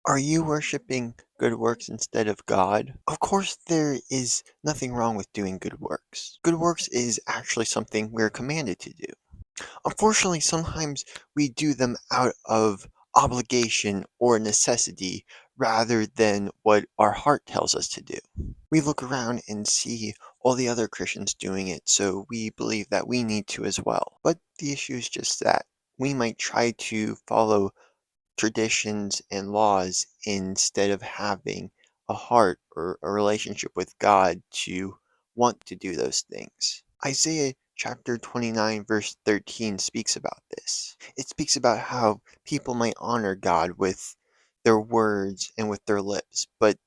Are you worshiping good works instead of God? Of course, there is nothing wrong with doing good works. Good works is actually something we're commanded to do. Unfortunately, sometimes we do them out of obligation or necessity rather than what our heart tells us to do. We look around and see all the other Christians doing it, so we believe that we need to as well. But the issue is just that we might try to follow traditions and laws instead of having a heart or a relationship with God to want to do those things. Isaiah chapter 29, verse 13 speaks about this. It speaks about how people might honor God with their words and with their lips, but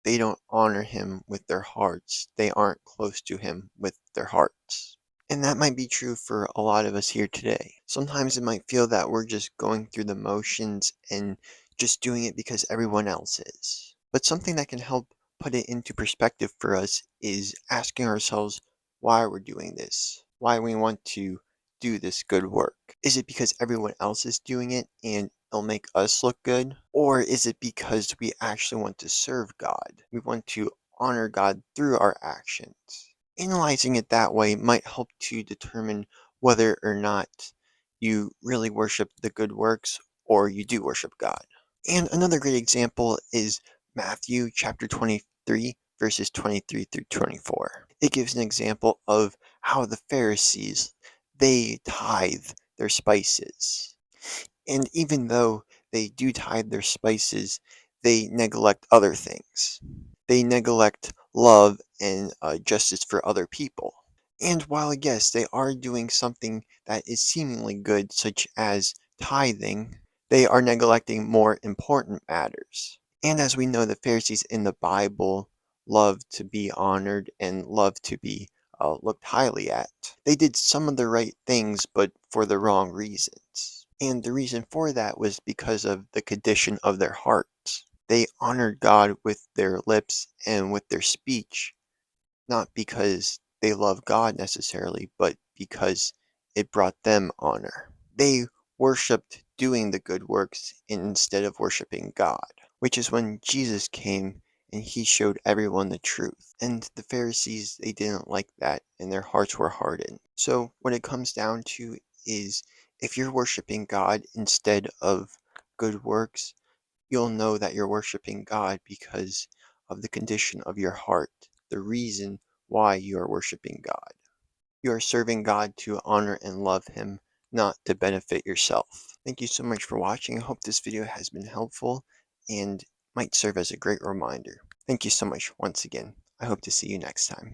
they don't honor Him with their hearts. They aren't close to Him with their hearts. And that might be true for a lot of us here today. Sometimes it might feel that we're just going through the motions and just doing it because everyone else is. But something that can help put it into perspective for us is asking ourselves why we're doing this, why we want to do this good work. Is it because everyone else is doing it and it'll make us look good? Or is it because we actually want to serve God? We want to honor God through our actions. Analyzing it that way might help to determine whether or not you really worship the good works or you do worship God. And another great example is Matthew chapter 23, verses 23 through 24. It gives an example of how the Pharisees, they tithe their spices. And even though they do tithe their spices, they neglect other things. They neglect love and justice for other people. And while, yes, they are doing something that is seemingly good, such as tithing, they are neglecting more important matters. And as we know, the Pharisees in the Bible love to be honored and love to be looked highly at. They did some of the right things, but for the wrong reasons. And the reason for that was because of the condition of their hearts. They honored God with their lips and with their speech, not because they love God necessarily, but because it brought them honor. They worshipped doing the good works instead of worshiping God, which is when Jesus came and he showed everyone the truth. And the Pharisees, they didn't like that, and their hearts were hardened. So what it comes down to is if you're worshiping God instead of good works, you'll know that you're worshiping God because of the condition of your heart, the reason why you are worshiping God. You are serving God to honor and love Him, not to benefit yourself. Thank you so much for watching. I hope this video has been helpful and might serve as a great reminder. Thank you so much once again. I hope to see you next time.